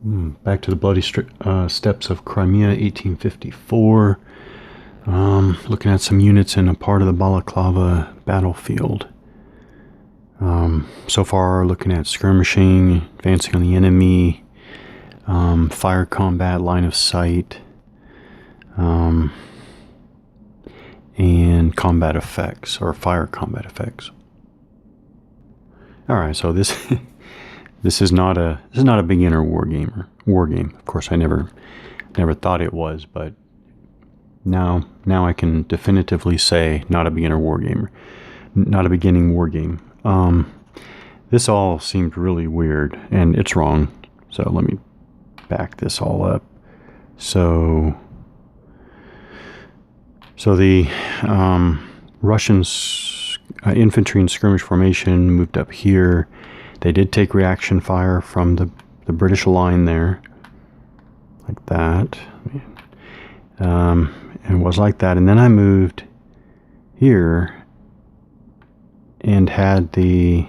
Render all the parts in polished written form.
Back to the bloody steppes of Crimea, 1854. Looking at some units in a part of the Balaclava battlefield. So far, looking at skirmishing, advancing on the enemy, fire combat, line of sight, and combat effects, or fire combat effects. All right, so this this is not a beginner war game. Of course, I never thought it was, but now I can definitively say not a beginning war game. This all seemed really weird, and it's wrong. So let me back this all up. So the Russians infantry and skirmish formation moved up here. They did take reaction fire from the British line there, like that. And it was like that. And then I moved here and had the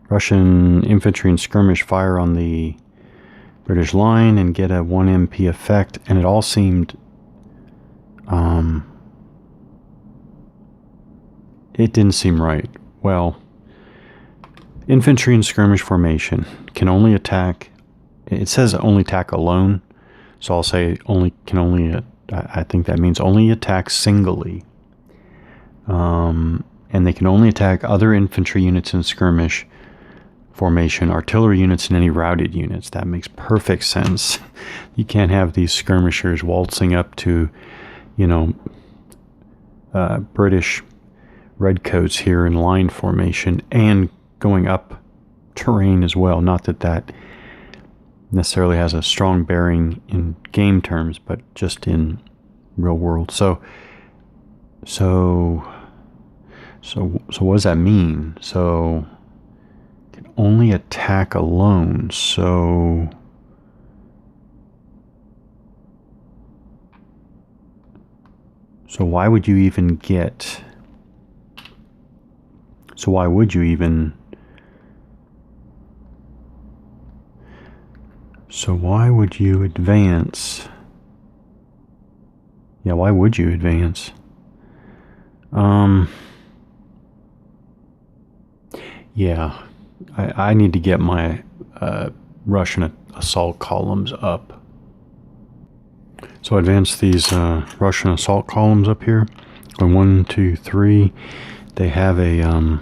Russian infantry and skirmish fire on the British line and get a 1 MP effect. And it all seemed... it didn't seem right. Well, infantry and skirmish formation can only attack... It says only attack alone. So I'll say I think that means only attack singly. And they can only attack other infantry units in skirmish formation, artillery units, and any routed units. That makes perfect sense. You can't have these skirmishers waltzing up to, British redcoats here in line formation and going up terrain as well. Not that that necessarily has a strong bearing in game terms, but just in real world. So what does that mean? So can only attack alone. So why would you even get... So why would you even... So why would you advance? Yeah, why would you advance? Yeah, I need to get my Russian assault columns up. So advance these Russian assault columns up here. Going 1, 2, 3. They have a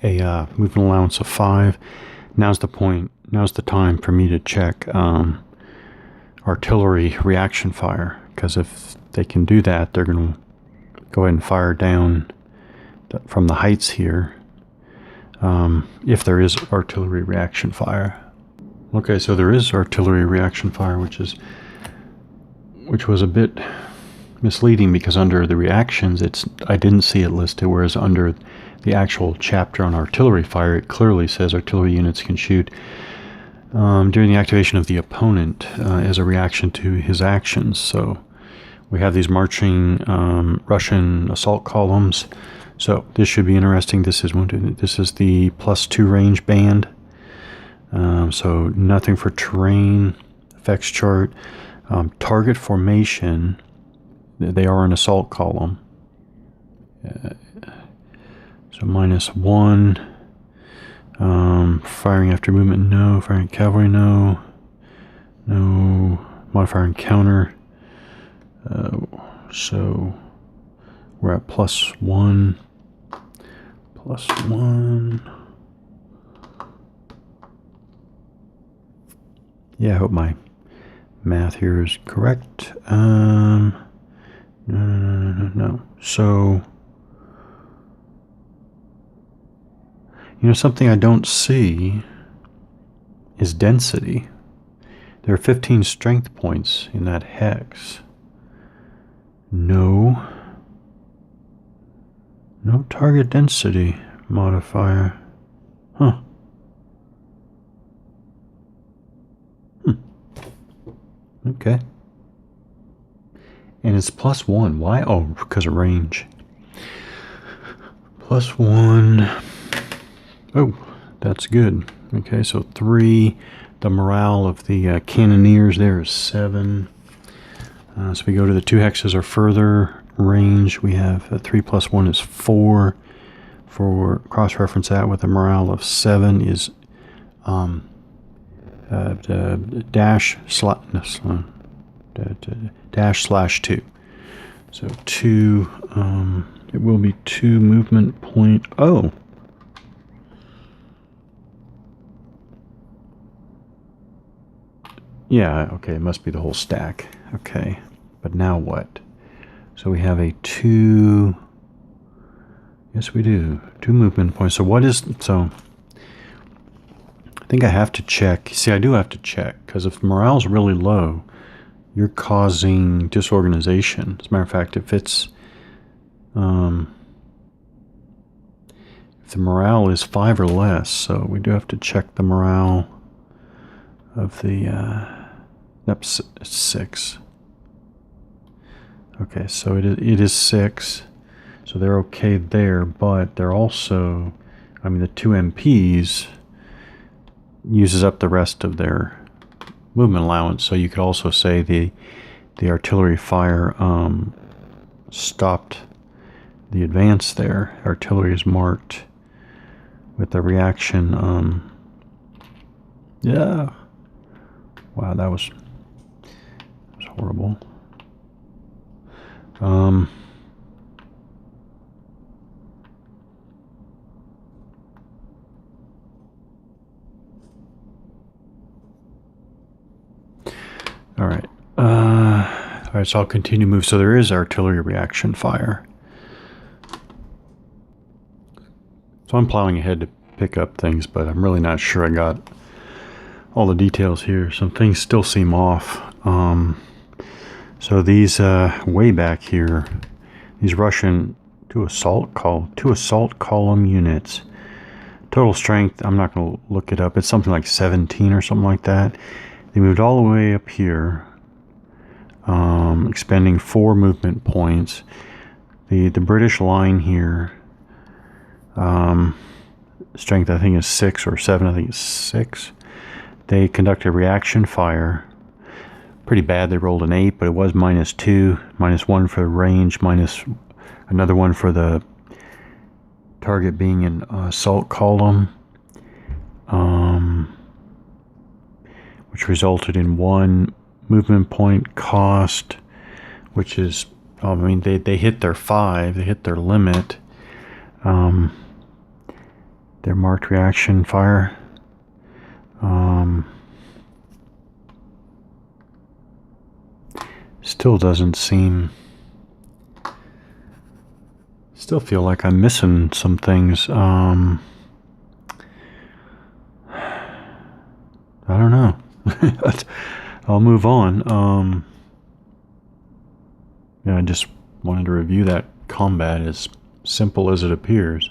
movement allowance of 5. Now's the time for me to check artillery reaction fire, because if they can do that, they're going to go ahead and fire down from the heights here, if there is artillery reaction fire. Okay, so there is artillery reaction fire, which was a bit misleading, because under the reactions I didn't see it listed, whereas under the actual chapter on artillery fire, it clearly says artillery units can shoot during the activation of the opponent as a reaction to his actions. So we have these marching Russian assault columns. So this should be interesting. This is the +2 range band. So nothing for terrain effects chart. Target formation. They are an assault column. So -1. Firing after movement, no. Firing cavalry, no. No. Modifier encounter. So we're at +1. +1. Yeah, I hope my math here is correct. No. So, something I don't see is density. There are 15 strength points in that hex. No target density modifier. Huh. Okay. And it's +1. Why? Oh, because of range. +1. Oh, that's good. Okay, so 3. The morale of the cannoneers there is 7. So we go to the 2 hexes or further range. We have 3 plus 1 is 4. For cross-reference that with a morale of 7 is dash/2. So 2, it will be 2 movement point. Oh! Yeah, okay, it must be the whole stack. Okay, but now what? So we have a 2... Yes, we do. 2 movement points. So what is... So I think I have to check. See, I do have to check, because if morale's really low, you're causing disorganization. As a matter of fact, if it's... if the morale is 5 or less, so we do have to check the morale of the... That's 6. Okay, so it is 6. So they're okay there, but they're also... I mean, the 2 MPs uses up the rest of their movement allowance. So you could also say the artillery fire stopped the advance there. Artillery is marked with the reaction. Yeah. Wow, that was horrible. All right. All right, so I'll continue to move. So there is artillery reaction fire. So I'm plowing ahead to pick up things, but I'm really not sure I got all the details here. Some things still seem off. So these way back here, these Russian two assault column units. Total strength, I'm not going to look it up. It's something like 17 or something like that. They moved all the way up here, expending 4 movement points. The British line here, strength I think is 6 or 7. I think it's 6. They conducted reaction fire. Pretty bad. They rolled an 8, but it was -2, -1 for range, minus another one for the target being an assault column, which resulted in 1 movement point cost, which is, I mean, they hit their 5, they hit their limit. Their marked reaction fire. Still doesn't seem... Still feel like I'm missing some things. I don't know. I'll move on. Yeah, I just wanted to review that combat, as simple as it appears.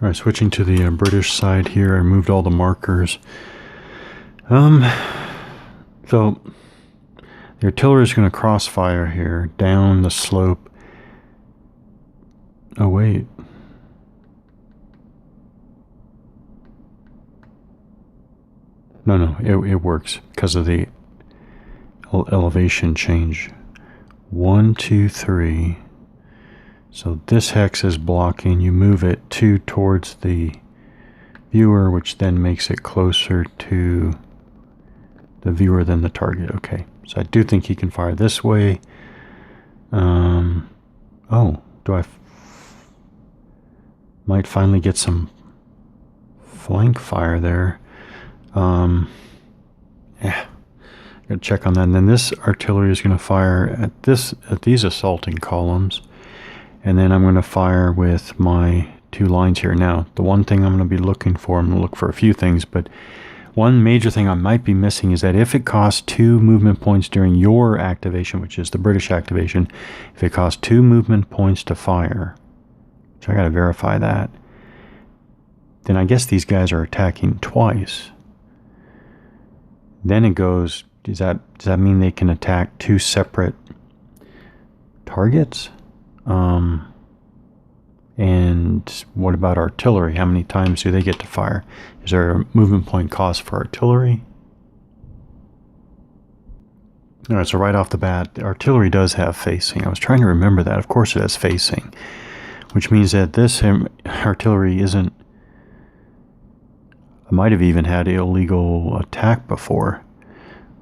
All right, switching to the British side here, I moved all the markers. So the artillery is going to crossfire here down the slope. Oh, wait. No, it works because of the elevation change. 1, 2, 3. So this hex is blocking. You move it 2 towards the viewer, which then makes it closer to the viewer than the target. Okay, so I do think he can fire this way. Oh, might finally get some flank fire there. Yeah, gotta check on that. And then this artillery is going to fire at these assaulting columns, and then I'm going to fire with my 2 lines here. Now, the one thing I'm going to be looking for, I'm going to look for a few things, but one major thing I might be missing is that if it costs 2 movement points during your activation, which is the British activation, if it costs 2 movement points to fire, which I got to verify that, then I guess these guys are attacking twice. Then it goes, does that mean they can attack 2 separate targets? And what about artillery? How many times do they get to fire? Is there a movement point cost for artillery? All right, so right off the bat, the artillery does have facing. I was trying to remember that. Of course it has facing, which means that this artillery isn't... I might have even had illegal attack before,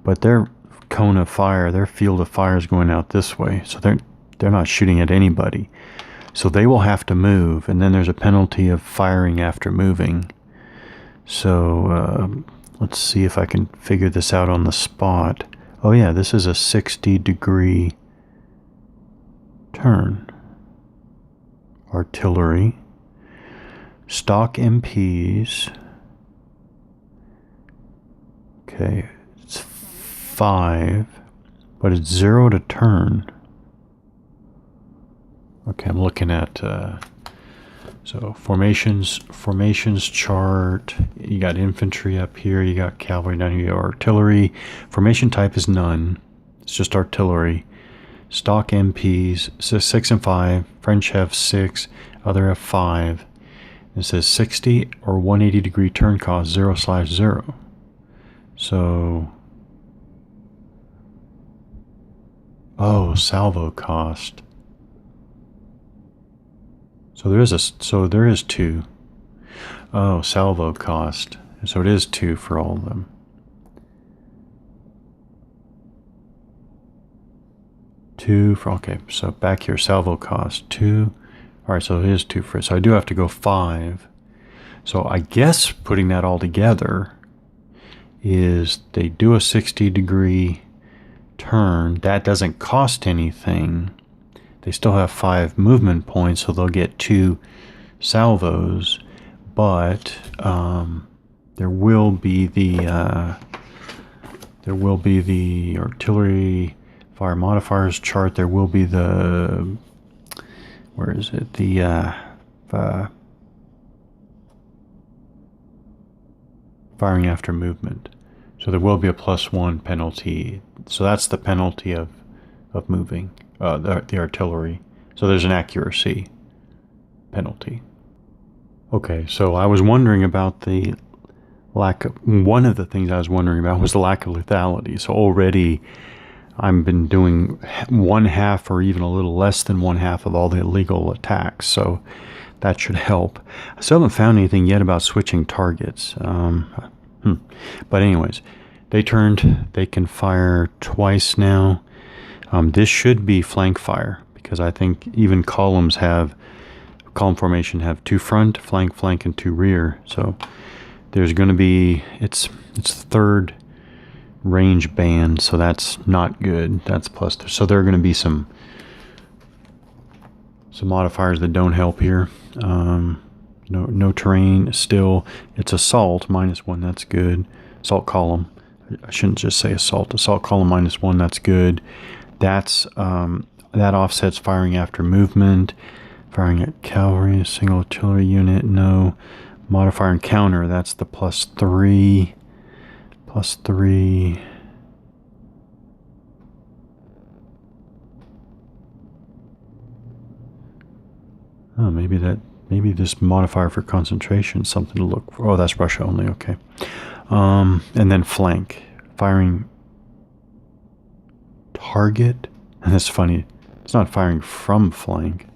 but their cone of fire, their field of fire is going out this way, so they're not shooting at anybody. So they will have to move, and then there's a penalty of firing after moving. So let's see if I can figure this out on the spot. Oh yeah, this is a 60-degree turn. Artillery. Stock MPs. Okay, it's 5, but it's 0 to turn. Okay, I'm looking at so formations chart. You got infantry up here, you got cavalry down here, you got artillery. Formation type is none. It's just artillery. Stock MPs, 6 and 5. French have 6, other have 5. It says 60 or 180-degree turn cost 0/0. So, oh, salvo cost. So there is 2. Oh, salvo cost. So it is 2 for all of them. 2 for, okay, so back here, salvo cost 2. All right, so it is 2 for it. So I do have to go 5. So I guess putting that all together is they do a 60-degree turn. That doesn't cost anything. They still have 5 movement points, so they'll get 2 salvos, but there will be the artillery fire modifiers chart. There will be the, where is it? The firing after movement. So there will be a +1 penalty. So that's the penalty of moving. The artillery. So there's an accuracy penalty. Okay, so I was wondering about the lack of... One of the things I was wondering about was the lack of lethality. So already I've been doing 1/2 or even a little less than 1/2 of all the illegal attacks. So that should help. I still haven't found anything yet about switching targets. But anyways, they turned. They can fire twice now. This should be flank fire, because I think even column formation have 2 front, flank, and 2 rear. So there's going to be, it's third range band, so that's not good. That's plus. So there are going to be some modifiers that don't help here. No terrain still. It's assault -1. That's good. Assault column. I shouldn't just say assault. Assault column -1. That's good. That's that offsets firing after movement. Firing at cavalry, a single artillery unit, no. Modifier and counter, that's the +3. +3. Oh, maybe this modifier for concentration is something to look for. Oh, that's Russia only, okay. And then flank. Firing target. And that's funny. It's not firing from flank.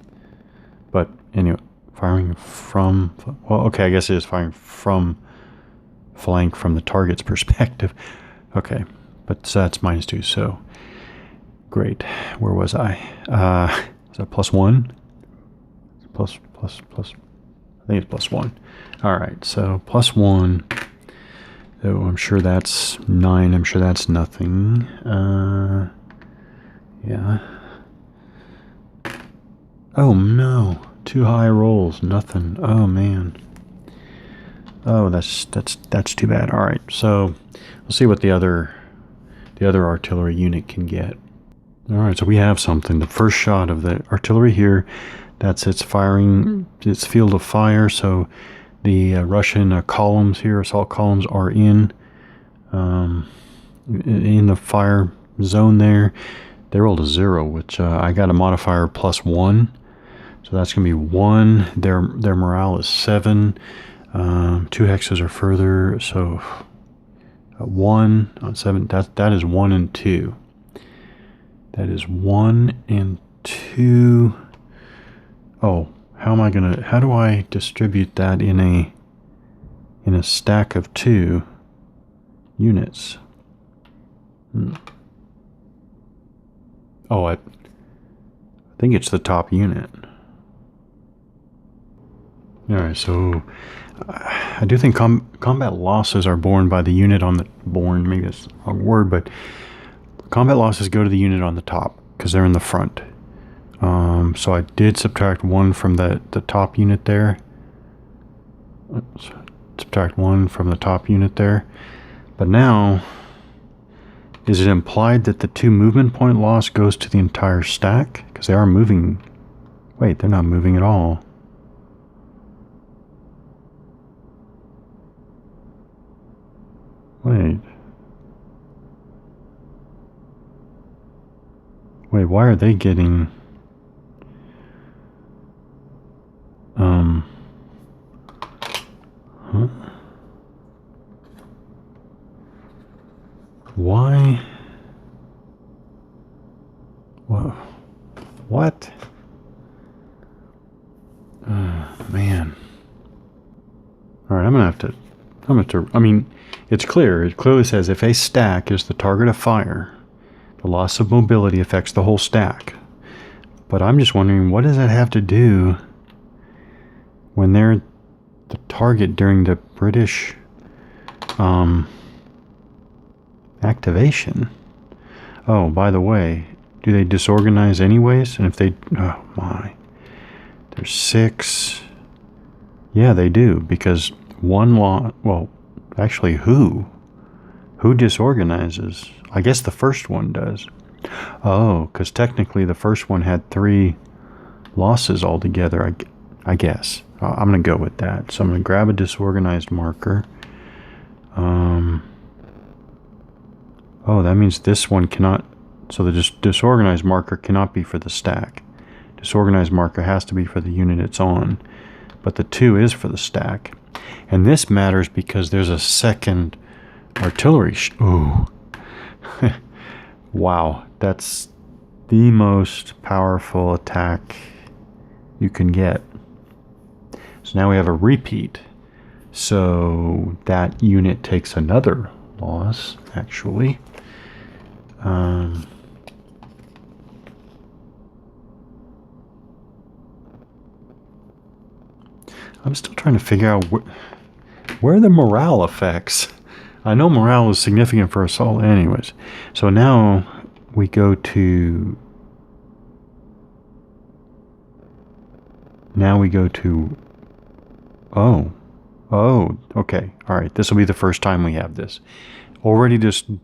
But anyway, firing from... Well, okay, I guess it is firing from flank from the target's perspective. Okay, but so that's -2, so... Great. Where was I? Is that +1? Plus. I think it's +1. All right, so +1. So I'm sure that's 9. I'm sure that's nothing. Yeah. Oh no, 2 high rolls, nothing. Oh man. Oh, that's too bad. All right, so we'll see what the other artillery unit can get. All right, so we have something. The first shot of the artillery here, that's its firing, its field of fire. So the Russian columns here, assault columns, are in the fire zone there. They rolled a 0, which I got a modifier +1. So that's going to be 1. Their morale is 7. 2 hexes are further, so 1 on 7. That is 1 and 2. That is 1 and 2. Oh, how do I distribute that in a stack of 2 units? Oh, I think it's the top unit. Alright, so I do think combat losses are borne by the unit on the... maybe that's the wrong word, but combat losses go to the unit on the top, because they're in the front. So I did subtract 1 from the top unit there. Subtract 1 from the top unit there. But now, is it implied that the 2 movement point loss goes to the entire stack? Because they are moving... Wait, they're not moving at all. Wait, why are they getting... Huh? Why? Whoa. What? Man. Alright, I'm gonna have to... I mean, it's clear. It clearly says if a stack is the target of fire, the loss of mobility affects the whole stack. But I'm just wondering, what does that have to do when they're the target during the British activation? Oh, by the way, do they disorganize anyways? And if they... Oh, my. There's 6... Yeah, they do, because one law... Well, actually, who disorganizes? I guess the first one does. Oh, because technically the first one had 3 losses altogether, I guess. I'm going to go with that. So I'm going to grab a disorganized marker. Oh, that means this one cannot... So the disorganized marker cannot be for the stack. Disorganized marker has to be for the unit it's on. But the 2 is for the stack. And this matters because there's a second artillery... Ooh. Wow. That's the most powerful attack you can get. So now we have a repeat. So that unit takes another loss, actually. I'm still trying to figure out where are the morale effects. I know morale is significant for assault anyways. So now we go to... Oh, okay. All right. This will be the first time we have this. Already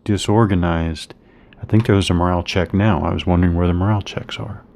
disorganized. I think there was a morale check now. I was wondering where the morale checks are.